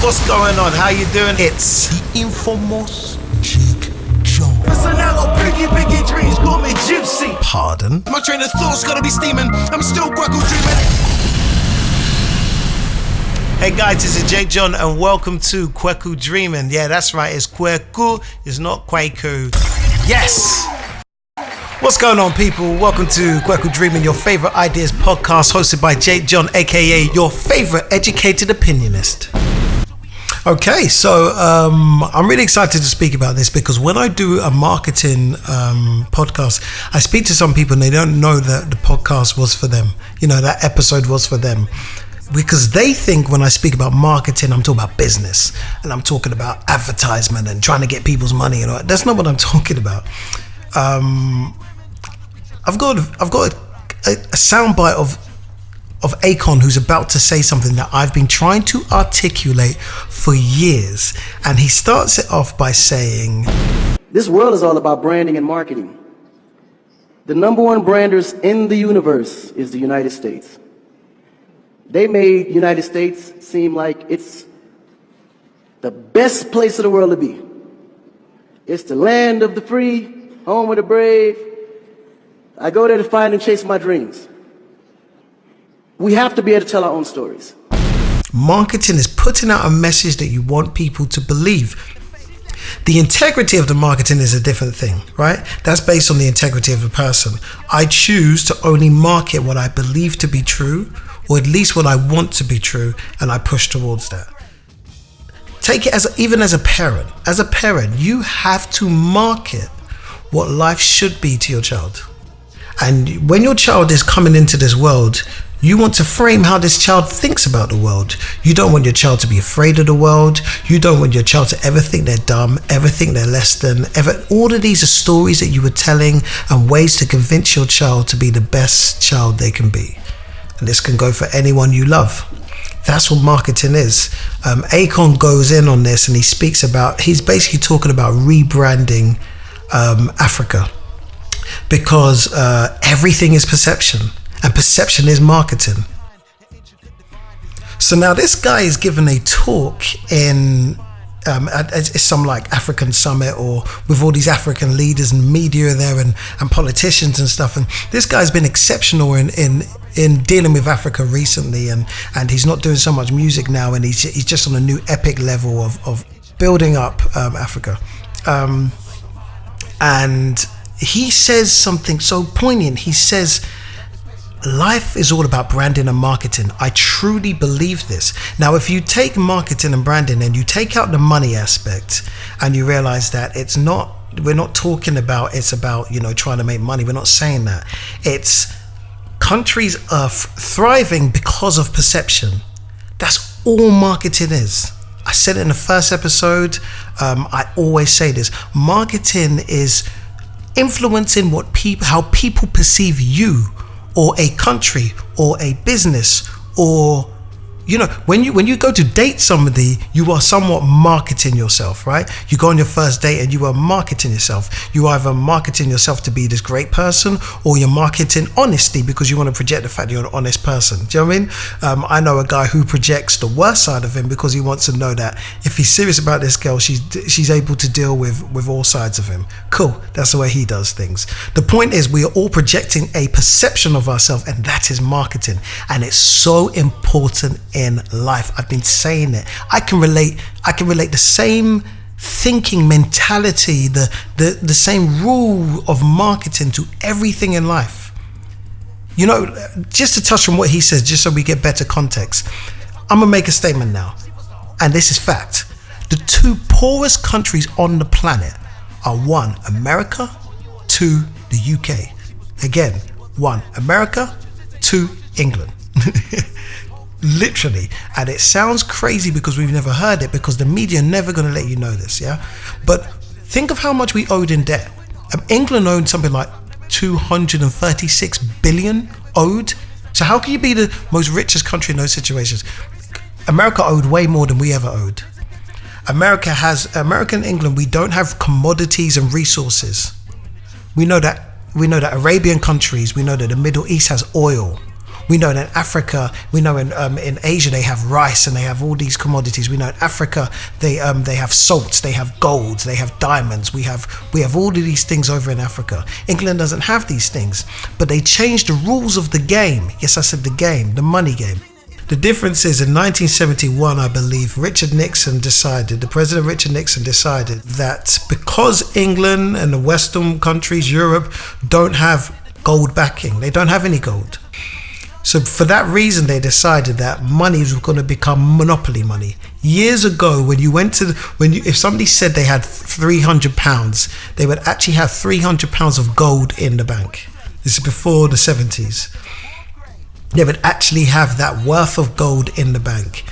What's going on? How you doing? It's the infamous Jake John. Biggie dreams, call me Gypsy. Pardon? My train of thought's gotta be steaming. I'm still KwakuDreaming. Hey guys, this is Jake John and welcome to KwakuDreaming. Yeah, that's right, it's Kwaku, it's not Kwaku. Yes! What's going on, people? Welcome to KwakuDreaming, your favorite ideas podcast hosted by Jake John, aka your favorite educated opinionist. Okay, so I'm really excited to speak about this because when I do a marketing podcast, I speak to some people and they don't know that the podcast was for them. You know, that episode was for them. Because they think when I speak about marketing, I'm talking about business and I'm talking about advertisement and trying to get people's money and all that. That's not what I'm talking about. I've got a soundbite of Akon, who's about to say something that I've been trying to articulate for years. And he starts it off by saying, this world is all about branding and marketing. The number one branders in the universe is the United States. They made the United States seem like it's the best place of the world to be. It's the land of the free, home of the brave. I go there to find and chase my dreams. We have to be able to tell our own stories. Marketing is putting out a message that you want people to believe. The integrity of the marketing is a different thing, right? That's based on the integrity of the person. I choose to only market what I believe to be true, or at least what I want to be true, and I push towards that. Take it even as a parent. As a parent, you have to market what life should be to your child. And when your child is coming into this world, you want to frame how this child thinks about the world. You don't want your child to be afraid of the world. You don't want your child to ever think they're dumb, ever think they're less than, ever. All of these are stories that you were telling and ways to convince your child to be the best child they can be. And this can go for anyone you love. That's what marketing is. Akon goes in on this and he's basically talking about rebranding Africa. Because everything is perception. And perception is marketing. So now this guy is giving a talk in some like African summit or with all these African leaders and media there and politicians and stuff. And this guy's been exceptional in dealing with Africa recently. And he's not doing so much music now. And he's just on a new epic level of building up Africa. And he says something so poignant. He says, life is all about branding and marketing. I truly believe this. Now, if you take marketing and branding and you take out the money aspect and you realize that we're not talking about, it's about, trying to make money. We're not saying that. It's countries are thriving because of perception. That's all marketing is. I said it in the first episode. I always say this. Marketing is influencing how people perceive you or a country or a business, or when you go to date somebody, you are somewhat marketing yourself, right? You go on your first date and you are marketing yourself. You either marketing yourself to be this great person, or you're marketing honesty because you want to project the fact that you're an honest person. Do you know what I mean? I know a guy who projects the worst side of him because he wants to know that if he's serious about this girl, she's able to deal with all sides of him. Cool, that's the way he does things. The point is, we are all projecting a perception of ourselves, and that is marketing. And it's so important in life. I've been saying it. I can relate the same thinking mentality, the same rule of marketing to everything in life. Just to touch on what he says, just so we get better context, I'm gonna make a statement now, and this is fact. The two poorest countries on the planet are 1, America, 2, the UK. Again, 1, America, 2, England. Literally. And it sounds crazy because we've never heard it, because the media are never going to let you know this, yeah? But think of how much we owed in debt. England owed something like 236 billion owed. So how can you be the most richest country in those situations? America owed way more than we ever owed. America and England, we don't have commodities and resources. We know that Arabian countries, we know that the Middle East has oil. We know that in Africa, we know in Asia they have rice and they have all these commodities. We know in Africa they have salts, they have golds, they have diamonds. We have all of these things over in Africa. England doesn't have these things, but they changed the rules of the game. Yes, I said the game, the money game. The difference is in 1971, I believe, the President Richard Nixon decided that because England and the Western countries, Europe, don't have gold backing, they don't have any gold. So for that reason, they decided that money was going to become monopoly money. Years ago, if somebody said they had £300, they would actually have £300 of gold in the bank. This is before the 70s. They would actually have that worth of gold in the bank.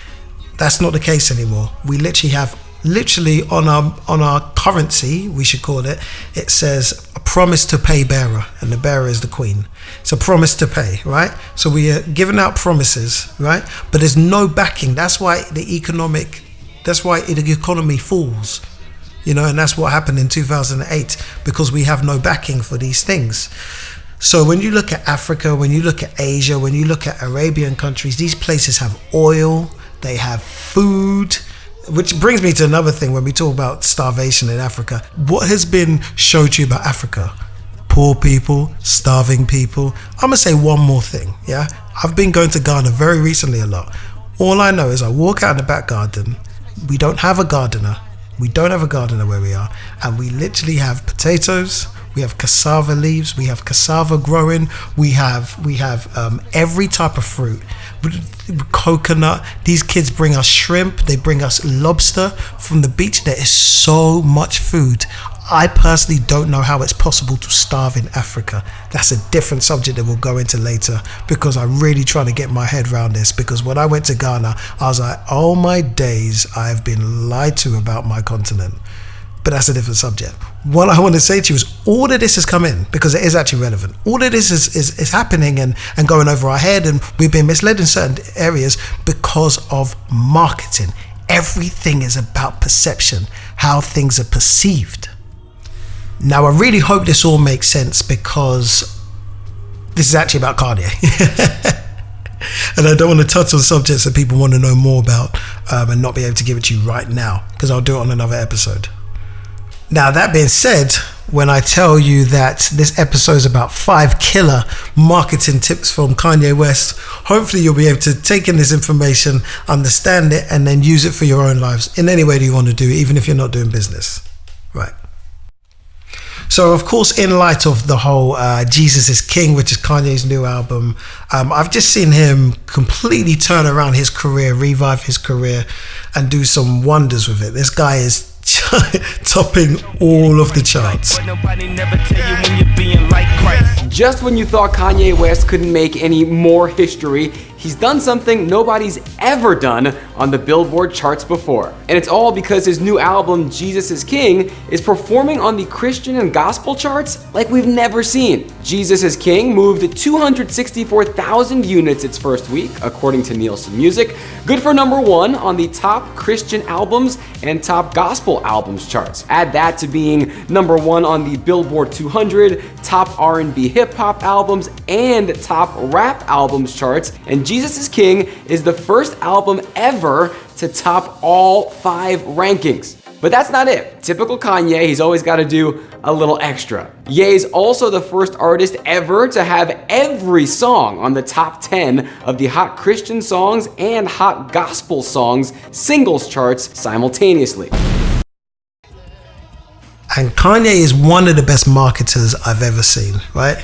That's not the case anymore. We literally on our currency, we should call it, it says a promise to pay bearer, and the bearer is the Queen. It's a promise to pay, right? So we are giving out promises, right? But there's no backing. That's why the economy falls, and that's what happened in 2008, because we have no backing for these things. So when you look at Africa, when you look at Asia, when you look at Arabian countries, these places have oil, they have food, which brings me to another thing when we talk about starvation in Africa. What has been showed to you about Africa? Poor people, starving people. I'm gonna say one more thing, yeah? I've been going to Ghana very recently a lot. All I know is I walk out in the back garden, we don't have a gardener. We don't have a gardener where we are, and we literally have potatoes, we have cassava leaves, we have cassava growing, we have every type of fruit, coconut. These kids bring us shrimp, they bring us lobster from the beach. There is so much food. I personally don't know how it's possible to starve in Africa. That's a different subject that we'll go into later, because I'm really trying to get my head around this, because when I went to Ghana, I was like, oh my days, I've been lied to about my continent. But that's a different subject. What I want to say to you is all of this has come in because it is actually relevant. All of this is happening and going over our head, and we've been misled in certain areas because of marketing. Everything is about perception, how things are perceived. Now, I really hope this all makes sense, because this is actually about Kanye. And I don't want to touch on subjects that people want to know more about and not be able to give it to you right now, because I'll do it on another episode. Now, that being said, when I tell you that this episode is about 5 killer marketing tips from Kanye West, hopefully you'll be able to take in this information, understand it, and then use it for your own lives in any way that you want to do, even if you're not doing business. Right. So, of course, in light of the whole Jesus is King, which is Kanye's new album, I've just seen him completely turn around his career, revive his career, and do some wonders with it. This guy is topping all of the charts. Just when you thought Kanye West couldn't make any more history, he's done something nobody's ever done on the Billboard charts before. And it's all because his new album, Jesus is King, is performing on the Christian and gospel charts like we've never seen. Jesus is King moved 264,000 units its first week, according to Nielsen Music, good for #1 on the top Christian albums and top gospel albums charts. Add that to being #1 on the Billboard 200, top R&B hip-hop albums, and top rap albums charts, and Jesus is King is the first album ever to top all 5 rankings. But that's not it. Typical Kanye, he's always got to do a little extra. Ye's also the first artist ever to have every song on the top 10 of the Hot Christian Songs and Hot Gospel Songs singles charts simultaneously. And Kanye is one of the best marketers I've ever seen, right?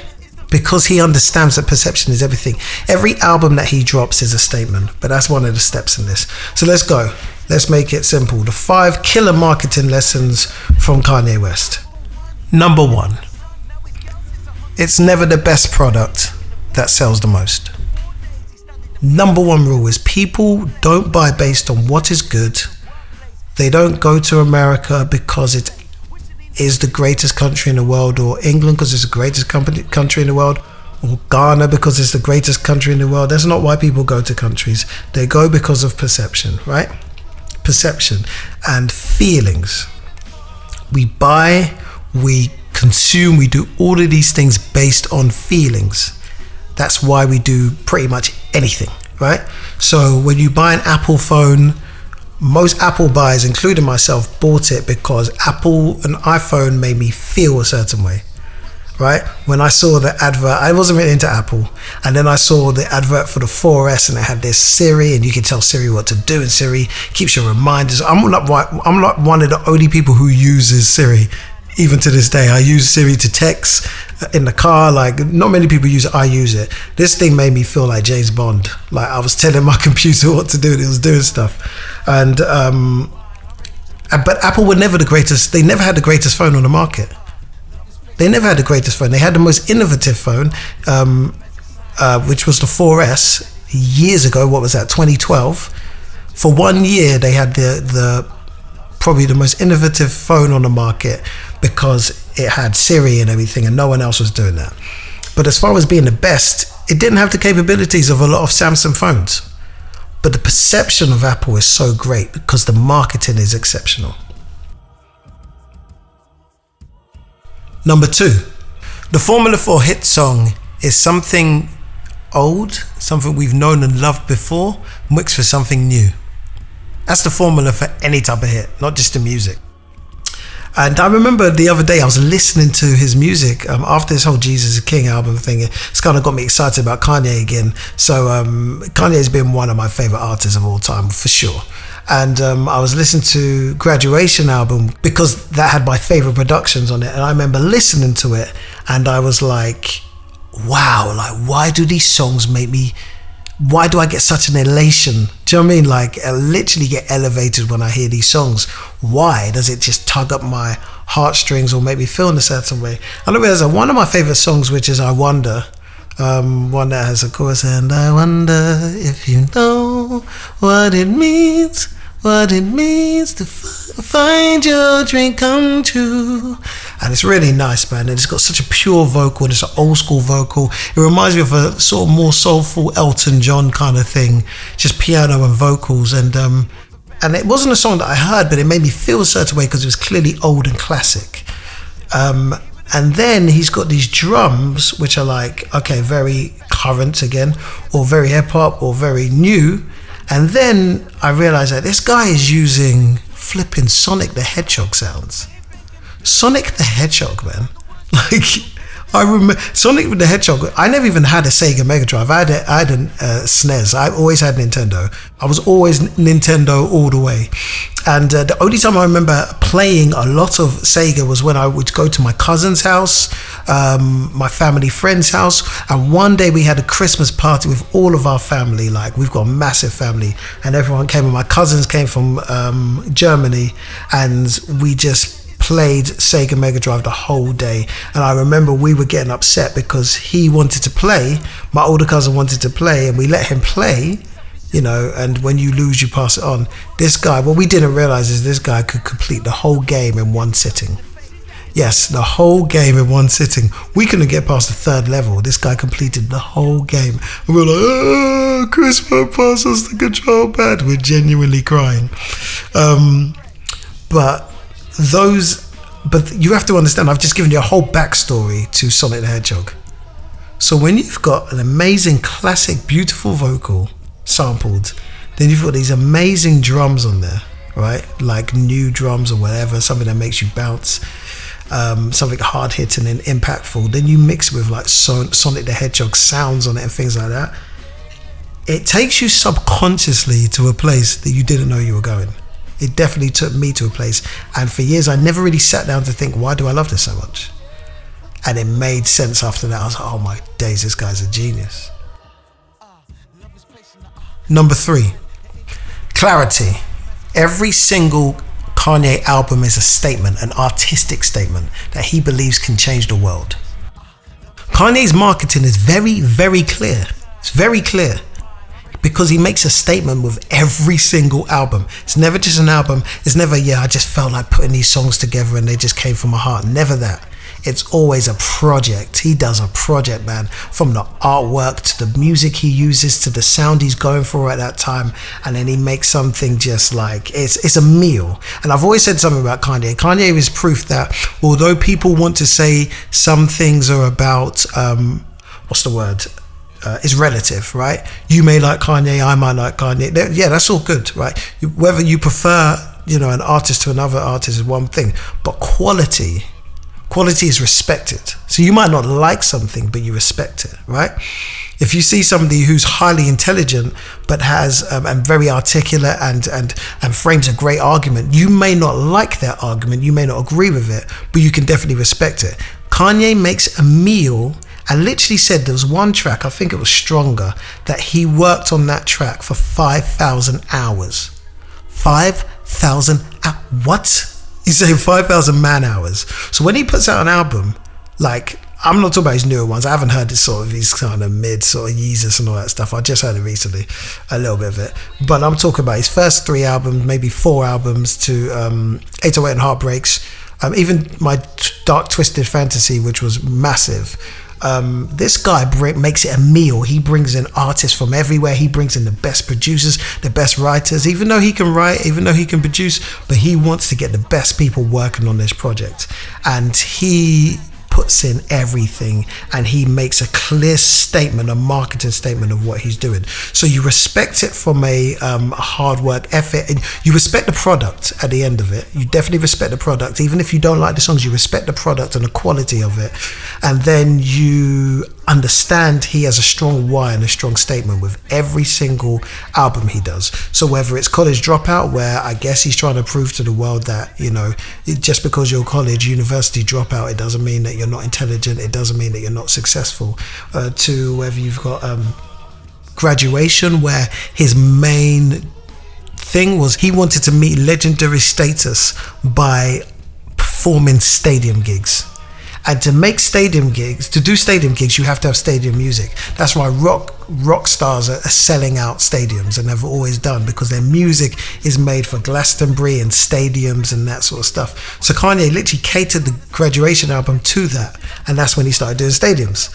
Because he understands that perception is everything. Every album that he drops is a statement, but that's one of the steps in this. So let's go. Let's make it simple. The 5 killer marketing lessons from Kanye West. #1, it's never the best product that sells the most. #1 rule is people don't buy based on what is good. They don't go to America because it is the greatest country in the world, or England because it's the greatest country in the world, or Ghana because it's the greatest country in the world. That's not why people go to countries. They go because of perception, right? Perception and feelings. We buy, we consume, we do all of these things based on feelings. That's why we do pretty much anything, right? So when you buy an Apple phone, most Apple buyers, including myself, bought it because an iPhone made me feel a certain way, right? When I saw the advert, I wasn't really into Apple, and then I saw the advert for the 4S, and it had this Siri, and you can tell Siri what to do, and Siri keeps you reminders. I'm not one of the only people who uses Siri. Even to this day, I use Siri to text in the car. Like, not many people use it. I use it. This thing made me feel like James Bond. Like, I was telling my computer what to do, and it was doing stuff. And but Apple were never the greatest. They never had the greatest phone on the market. They never had the greatest phone. They had the most innovative phone, which was the 4S years ago. What was that? 2012. For 1 year, they had the probably the most innovative phone on the market because it had Siri and everything, and no one else was doing that. But as far as being the best, it didn't have the capabilities of a lot of Samsung phones. But the perception of Apple is so great because the marketing is exceptional. Number 2, the formula for a hit song is something old, something we've known and loved before, mixed with something new. That's the formula for any type of hit, not just the music. And I remember the other day I was listening to his music after this whole Jesus is King album thing. It's kind of got me excited about Kanye again. So Kanye's been one of my favorite artists of all time, for sure. And I was listening to Graduation album because that had my favorite productions on it. And I remember listening to it and I was like, wow, like, why do these songs make me... Why do I get such an elation? Do you know what I mean? Like, I literally get elevated when I hear these songs. Why? Does it just tug up my heartstrings or make me feel in a certain way? And I realize that one of my favorite songs, which is I Wonder, one that has a chorus, and I wonder if you know what it means to find your dream come true. And it's really nice, man. And it's got such a pure vocal, and it's an old school vocal. It reminds me of a sort of more soulful Elton John kind of thing, just piano and vocals. And it wasn't a song that I heard, but it made me feel a certain way because it was clearly old and classic. And then he's got these drums, which are like, okay, very current again, or very hip hop, or very new. And then I realized that this guy is using flipping Sonic the Hedgehog sounds. Sonic the Hedgehog, man. Like, I remember Sonic the Hedgehog. I never even had a Sega Mega Drive. I had a SNES. I always had Nintendo. I was always Nintendo all the way. And the only time I remember playing a lot of Sega was when I would go to my cousin's house, my family friend's house. And one day we had a Christmas party with all of our family. Like, we've got a massive family, and everyone came. And my cousins came from Germany, and we just played Sega Mega Drive the whole day. And I remember we were getting upset because he wanted to play, my older cousin wanted to play, and we let him play, you know, and when you lose you pass it on. This guy, what we didn't realize is this guy could complete the whole game in one sitting. Yes, the whole game in one sitting. We couldn't get past the third level. This guy completed the whole game. And we're like, oh, Christmas pass us the control pad. We're genuinely crying. But you have to understand, I've just given you a whole backstory to Sonic the Hedgehog. So when you've got an amazing, classic, beautiful vocal sampled, then you've got these amazing drums on there, right? Like new drums or whatever, something that makes you bounce, something hard hitting and impactful. Then you mix it with like Sonic the Hedgehog sounds on it and things like that. It takes you subconsciously to a place that you didn't know you were going. It definitely took me to a place, and for years I never really sat down to think, why do I love this so much? And it made sense after that. I was like, oh my days, this guy's a genius. Number 3, clarity. Every single Kanye album is a statement, an artistic statement that he believes can change the world. Kanye's marketing is very, very clear. It's very clear. Because he makes a statement with every single album. It's never just an album. It's never, I just felt like putting these songs together and they just came from my heart. Never that. It's always a project. He does a project, man. From the artwork to the music he uses to the sound he's going for at that time. And then he makes something just like, it's a meal. And I've always said something about Kanye. Kanye is proof that although people want to say some things are about, is relative, right? You may like Kanye, I might like Kanye. Yeah, that's all good, right? Whether you prefer, an artist to another artist is one thing, but quality is respected. So you might not like something, but you respect it, right? If you see somebody who's highly intelligent but has and very articulate and frames a great argument, you may not like that argument, you may not agree with it, but you can definitely respect it. Kanye makes a meal and literally said there was one track, I think it was Stronger, that he worked on that track for 5,000 hours. 5,000 what? He's saying 5,000 man hours. So when he puts out an album, like, I'm not talking about his newer ones. I haven't heard his kind of mid sort of Yeezus and all that stuff. I just heard it recently, a little bit of it. But I'm talking about his first 3 albums, maybe 4 albums to 808 and Heartbreaks. Even my Dark Twisted Fantasy, which was massive. This guy makes it a meal. He brings in artists from everywhere. He brings in the best producers, the best writers, even though he can write, even though he can produce, but he wants to get the best people working on this project. And he puts in everything, and he makes a clear statement, a marketing statement of what he's doing. So you respect it from a hard work effort, and you respect the product at the end of it. You definitely respect the product. Even if you don't like the songs, you respect the product and the quality of it. And then you understand he has a strong why and a strong statement with every single album he does. So whether it's College Dropout, where I guess he's trying to prove to the world that, just because you're university dropout, it doesn't mean that you're not intelligent, it doesn't mean that you're not successful, to whether you've got Graduation, where his main thing was he wanted to meet legendary status by performing stadium gigs. And to do stadium gigs, you have to have stadium music. That's why rock stars are selling out stadiums, and they've always done, because their music is made for Glastonbury and stadiums and that sort of stuff. So Kanye literally catered the Graduation album to that, and that's when he started doing stadiums.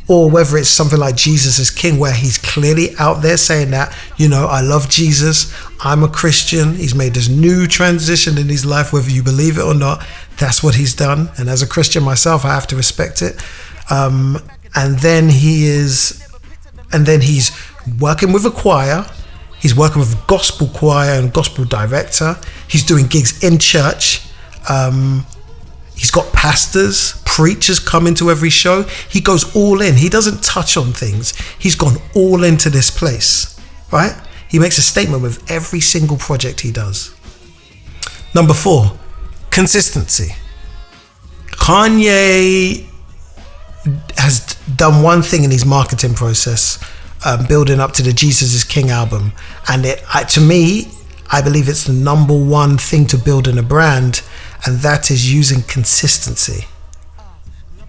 Or whether it's something like Jesus is King, where he's clearly out there saying that, I love Jesus, I'm a Christian, he's made this new transition in his life, whether you believe it or not. That's what he's done, and as a Christian myself, I have to respect it. And then he's working with a choir. He's working with a gospel choir and gospel director. He's doing gigs in church. He's got pastors, preachers coming to every show. He goes all in. He doesn't touch on things. He's gone all into this place, right? He makes a statement with every single project he does. Number 4. Consistency. Kanye has done one thing in his marketing process, building up to the Jesus is King album, and to me, I believe it's the number one thing to build in a brand, and that is using consistency.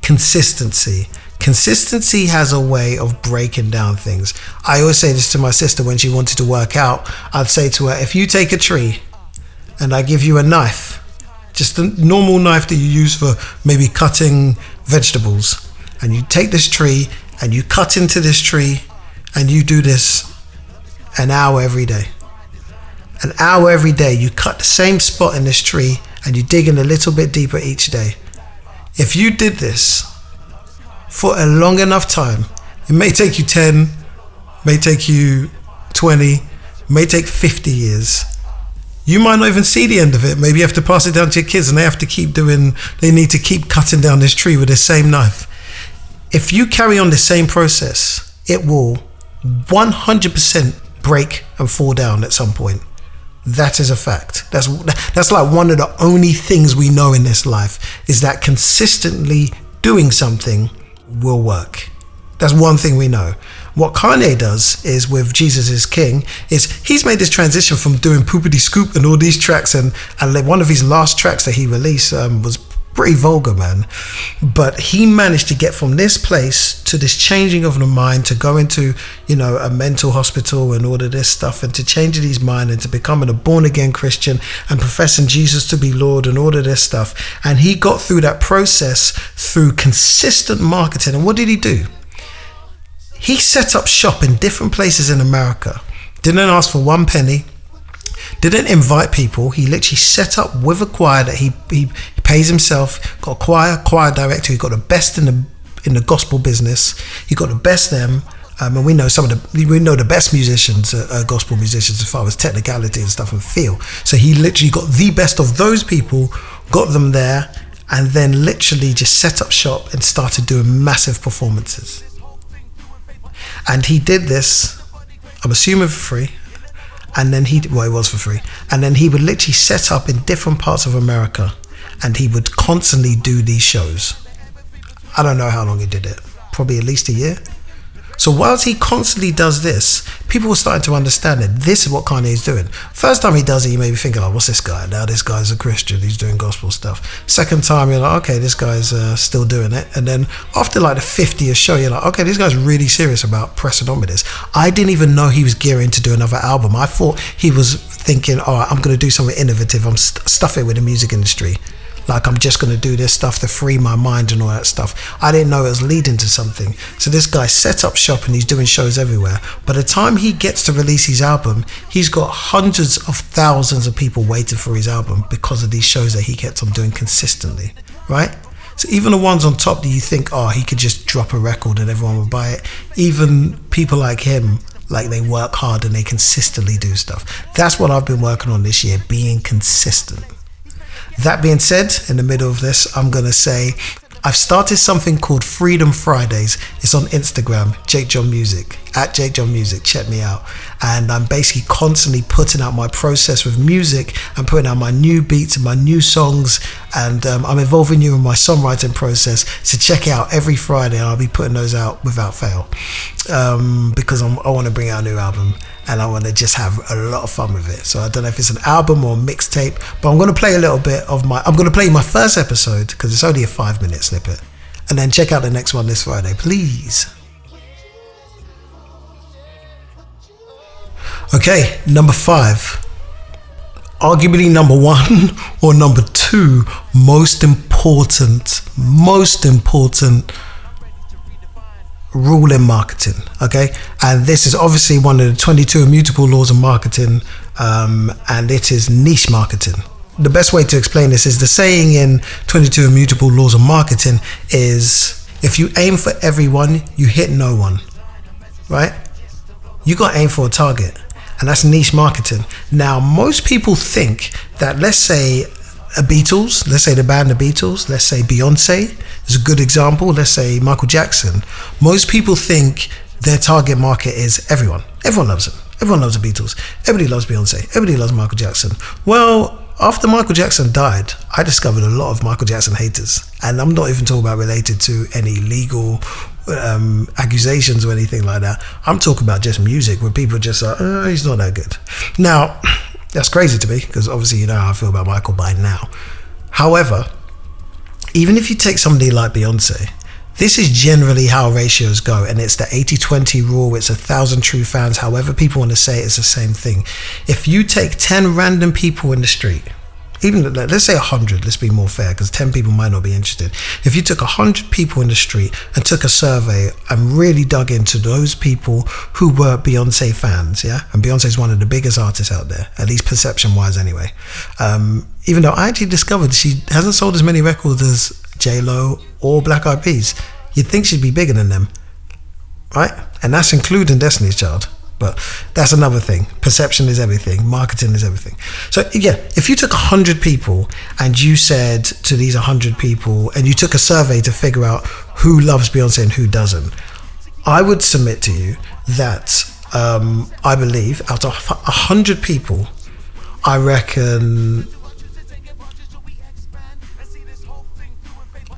Consistency has a way of breaking down things. I always say this to my sister when she wanted to work out. I'd say to her, if you take a tree and I give you a knife, just a normal knife that you use for maybe cutting vegetables, and you take this tree and you cut into this tree and you do this an hour every day. An hour every day, you cut the same spot in this tree and you dig in a little bit deeper each day. If you did this for a long enough time, it may take you 10, may take you 20, may take 50 years. You might not even see the end of it. Maybe you have to pass it down to your kids, and they need to keep cutting down this tree with the same knife. If you carry on the same process, it will 100% break and fall down at some point. That is a fact. That's like one of the only things we know in this life, is that consistently doing something will work. That's one thing we know. What Kanye does is, with Jesus is King, is he's made this transition from doing Poopity Scoop and all these tracks, and one of his last tracks that he released was pretty vulgar, man. But he managed to get from this place to this changing of the mind, to go into, a mental hospital and all of this stuff, and to changing his mind and to becoming a born again Christian and professing Jesus to be Lord and all of this stuff. And he got through that process through consistent marketing. And what did he do? He set up shop in different places in America, didn't ask for one penny, didn't invite people. He literally set up with a choir that he pays himself, got a choir director, he got the best in in the gospel business. He got the best them. And we know the best musicians, gospel musicians, as far as technicality and stuff and feel. So he literally got the best of those people, got them there, and then literally just set up shop and started doing massive performances. And he did this, I'm assuming for free. And then it was for free. And then he would literally set up in different parts of America, and he would constantly do these shows. I don't know how long he did it, probably at least a year. So whilst he constantly does this, people were starting to understand that this is what Kanye is doing. First time he does it, you may be thinking, oh, what's this guy? Now this guy's a Christian, he's doing gospel stuff. Second time, you're like, okay, this guy's still doing it. And then after like the 50th show, you're like, okay, this guy's really serious about pressing on with this. I didn't even know he was gearing to do another album. I thought he was thinking, all right, I'm going to do something innovative. I'm stuff it with the music industry. Like, I'm just going to do this stuff to free my mind and all that stuff. I didn't know it was leading to something. So this guy set up shop and he's doing shows everywhere. By the time he gets to release his album, he's got hundreds of thousands of people waiting for his album because of these shows that he kept on doing consistently, right? So even the ones on top that you think, oh, he could just drop a record and everyone will buy it. Even people like him, like, they work hard and they consistently do stuff. That's what I've been working on this year, being consistent. That being said, in the middle of this, I'm going to say I've started something called Freedom Fridays. It's on Instagram, Jake John Music, at Jake John Music. Check me out. And I'm basically constantly putting out my process with music and putting out my new beats and my new songs. And I'm involving you in my songwriting process. So check it out every Friday. And I'll be putting those out without fail. Because I want to bring out a new album. And I want to just have a lot of fun with it. So I don't know if it's an album or a mixtape, but I'm going to play a little bit of I'm going to play my first episode because it's only a 5-minute snippet. And then check out the next one this Friday, please. Okay, number 5. Arguably number 1 or number 2 most important rule in marketing, okay? And this is obviously one of the 22 immutable laws of marketing, and it is niche marketing. The best way to explain this is the saying in 22 immutable laws of marketing is, if you aim for everyone, you hit no one, right? You got to aim for a target, and that's niche marketing. Now, most people think that, let's say Beatles, let's say the band The Beatles, let's say Beyonce is a good example, let's say Michael Jackson. Most people think their target market is everyone. Everyone loves them. Everyone loves the Beatles. Everybody loves Beyonce. Everybody loves Michael Jackson. Well, after Michael Jackson died, I discovered a lot of Michael Jackson haters. And I'm not even talking about related to any legal accusations or anything like that. I'm talking about just music where people just are, oh, he's not that good. Now, that's crazy to me because obviously you know how I feel about Michael by now. However, even if you take somebody like Beyonce, this is generally how ratios go, and it's the 80-20 rule. It's 1,000 true fans. However people want to say it, it's the same thing. If you take 10 random people in the street, even let's say 100, let's be more fair because 10 people might not be interested. If you took 100 people in the street and took a survey and really dug into those people who were Beyonce fans, yeah, and Beyonce is one of the biggest artists out there, at least perception wise anyway, even though I actually discovered she hasn't sold as many records as J-Lo or Black Eyed Peas. You'd think she'd be bigger than them, right? And that's including Destiny's Child. But that's another thing. Perception is everything. Marketing is everything. So yeah, if you took 100 people and you said to these 100 people, and you took a survey to figure out who loves Beyonce and who doesn't, I would submit to you that I believe out of 100 people, I reckon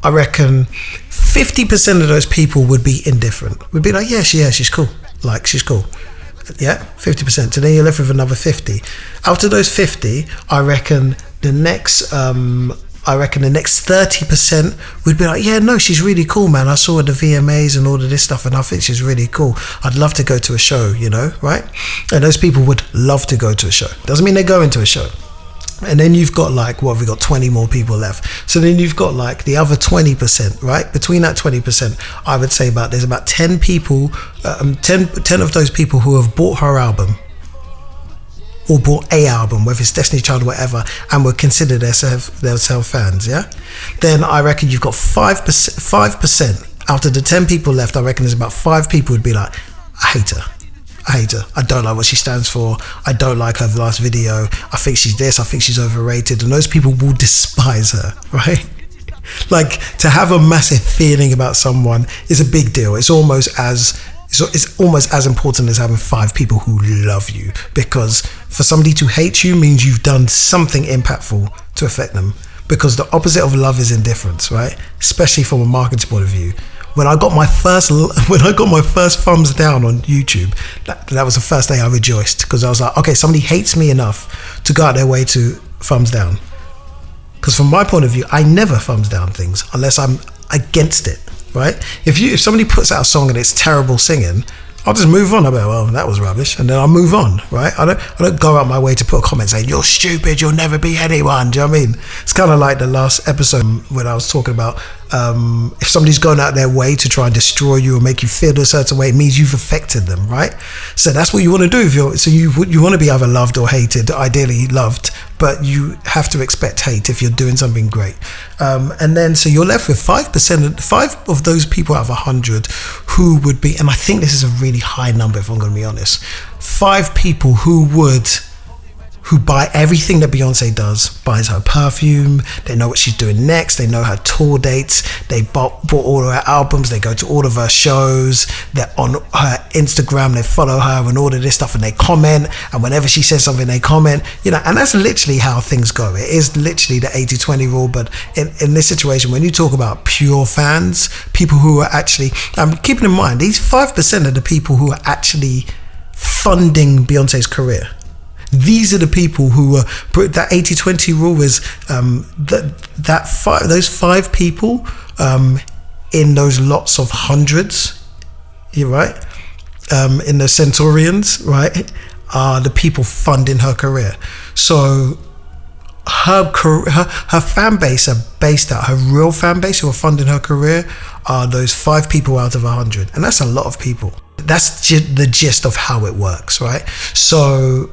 50% of those people would be indifferent. Would be like, yeah, she's cool. Like, she's cool. Yeah, 50%. So then you're left with another 50. Out of those 50, I reckon the next 30% would be like, yeah, no, she's really cool, man. I saw her at the VMAs and all of this stuff, and I think she's really cool. I'd love to go to a show, you know, right? And those people would love to go to a show. Doesn't mean they're going to a show. And then you've got like, what have we got, 20 more people left. So then you've got like the other 20%, right? Between that 20%, I would say there's about 10 people, 10 of those people who have bought her album or bought a album, whether it's Destiny's Child or whatever, and would consider themselves fans, yeah? Then I reckon you've got 5%, Out of the 10 people left, I reckon there's about 5 people who'd be like, I hate her. I don't like what she stands for. I don't like her last video. I think she's this. I think she's overrated. And those people will despise her, right? Like, to have a massive feeling about someone is a big deal. It's almost as important as having 5 people who love you, because for somebody to hate you means you've done something impactful to affect them. Because the opposite of love is indifference, right? Especially from a marketing point of view. When I got my first thumbs down on YouTube, that was the first day I rejoiced, because I was like, okay, somebody hates me enough to go out their way to thumbs down. Because from my point of view, I never thumbs down things unless I'm against it, right? If somebody puts out a song and it's terrible singing, I'll just move on. I'll be like, well, that was rubbish, and then I'll move on, right? I don't go out my way to put a comment saying you're stupid, you'll never be anyone. Do you know what I mean? It's kind of like the last episode when I was talking about if somebody's going out their way to try and destroy you or make you feel a certain way, it means you've affected them, right? So that's what you want to do. You want to be either loved or hated, ideally loved, but you have to expect hate if you're doing something great. And then so you're left with 5% of those people out of 100 who would be, and I think this is a really high number if I'm going to be honest, 5 people who buy everything that Beyonce does, buys her perfume, they know what she's doing next, they know her tour dates, they bought all of her albums, they go to all of her shows, they're on her Instagram, they follow her and all of this stuff, and they comment, and whenever she says something they comment, and that's literally how things go. It is literally the 80-20 rule, but in this situation, when you talk about pure fans, people who are actually, keeping in mind, these 5% of the people who are actually funding Beyonce's career. These are the people who are, that 80-20 rule is those 5 people in those lots of hundreds, you're right, in the centurions, right, are the people funding her career. So her fan base are based out, her real fan base who are funding her career are those 5 people out of 100, and that's a lot of people. That's the gist of how it works, right? So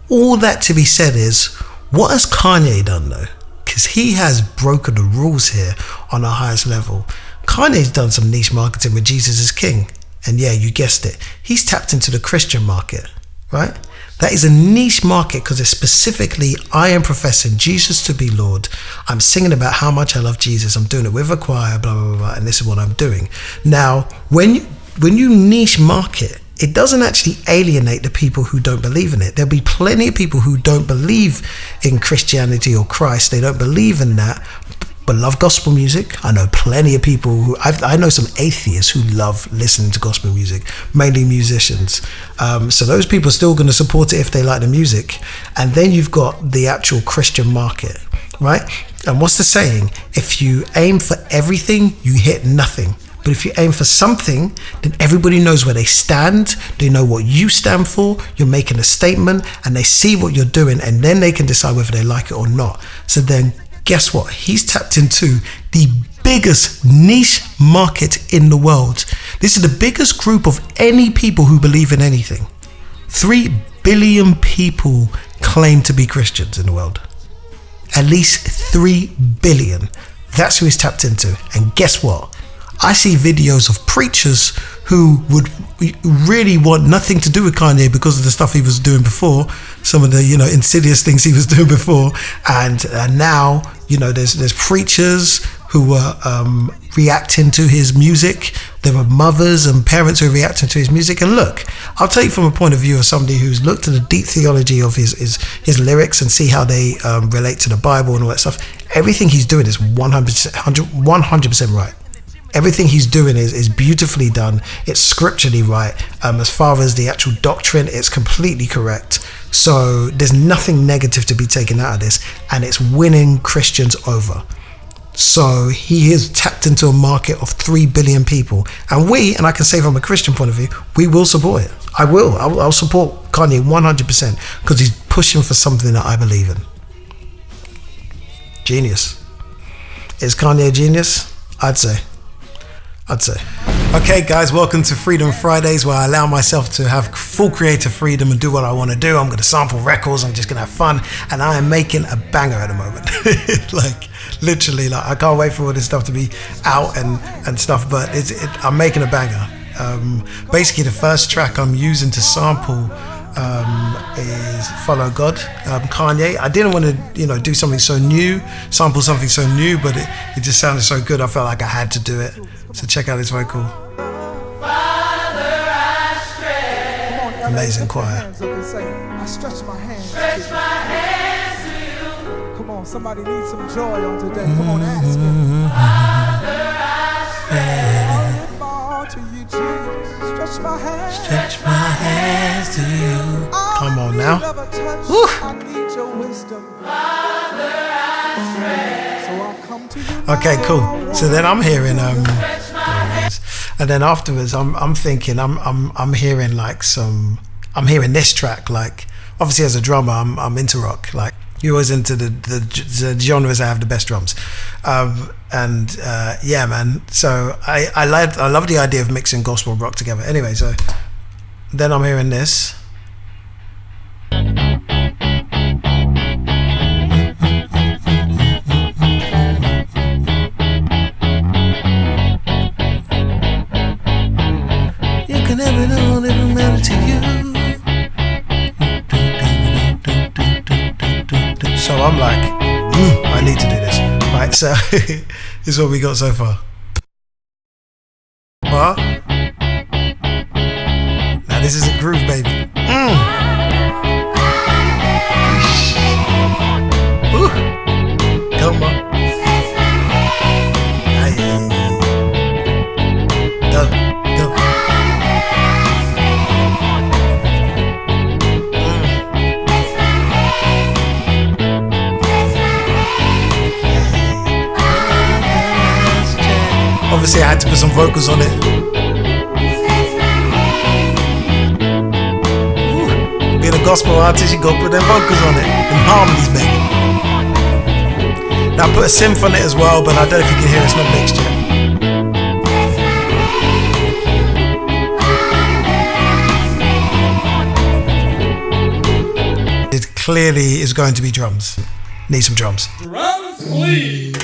all that to be said is, what has Kanye done though? Because he has broken the rules here on the highest level. Kanye's done some niche marketing with Jesus is King. And yeah, you guessed it. He's tapped into the Christian market, right? That is a niche market because it's specifically, I am professing Jesus to be Lord. I'm singing about how much I love Jesus. I'm doing it with a choir, blah, blah, blah, blah, and this is what I'm doing. Now, when you niche market, it doesn't actually alienate the people who don't believe in it. There'll be plenty of people who don't believe in Christianity or Christ. They don't believe in that, but love gospel music. I know plenty of people who, I know some atheists who love listening to gospel music, mainly musicians. So those people are still going to support it if they like the music. And then you've got the actual Christian market, right? And what's the saying? If you aim for everything, you hit nothing. But if you aim for something, then everybody knows where they stand. They know what you stand for. You're making a statement and they see what you're doing, and then they can decide whether they like it or not. So then guess what? He's tapped into the biggest niche market in the world. This is the biggest group of any people who believe in anything. 3 billion people claim to be Christians in the world. At least 3 billion. That's who he's tapped into. And guess what? I see videos of preachers who would really want nothing to do with Kanye because of the stuff he was doing before, some of the insidious things he was doing before, and now there's preachers who were reacting to his music. There were mothers and parents who are reacting to his music. And look, I'll tell you from a point of view of somebody who's looked at the deep theology of his lyrics and see how they relate to the Bible and all that stuff. Everything he's doing is 100% right. Everything he's doing is beautifully done. It's scripturally right. As far as the actual doctrine, it's completely correct. So there's nothing negative to be taken out of this, and it's winning Christians over. So he is tapped into a market of 3 billion people, and I can say from a Christian point of view, we will support it. I'll support Kanye 100% because he's pushing for something that I believe in. Genius. Is Kanye a genius? I'd say. Okay guys, welcome to Freedom Fridays, where I allow myself to have full creative freedom and do what I want to do. I'm going to sample records, I'm just going to have fun, and I am making a banger at the moment. Like literally, like I can't wait for all this stuff to be out and stuff, but I'm making a banger. Basically the first track I'm using to sample is Follow God, Kanye. I didn't want to, do something so new, sample something so new, but it just sounded so good, I felt like I had to do it. So check out this vocal. Amazing choir. I stretch my hands to you. Come on, somebody needs some joy on today. Come on, ask him. I fall to you, Jesus. Stretch my hands to you. Come on now. I need your wisdom. So I'll come to you. Okay, cool. So then I'm hearing and then afterwards I'm thinking I'm hearing like I'm hearing this track, like obviously as a drummer I'm into rock, like you're always into the genres that have the best drums, yeah man, so I love the idea of mixing gospel and rock together. Anyway, so then I'm hearing this. You can never know it will matter to you. So I'm like, I need to do this. Right, so this is what we got so far. Now this is a groove, baby. Ooh. Come on. Go. Obviously I had to put some vocals on it. Ooh, being a gospel artist, you gotta put them vocals on it. And harmonies, baby. Now I put a synth on it as well, but I don't know if you can hear it, it's not mixed yet. It clearly is going to be drums. Need some drums. Drums, please.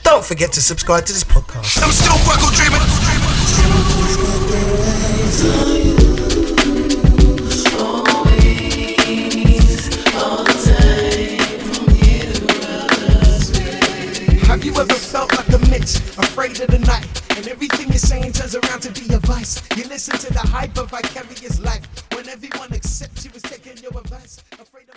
Don't forget to subscribe to this podcast. I'm still KwakuDreaming. Have you ever felt like a Mitch, afraid of the night, and everything you're saying turns around to be a vice? You listen to the hype of vicarious life when everyone accepts you as taking your advice. Afraid of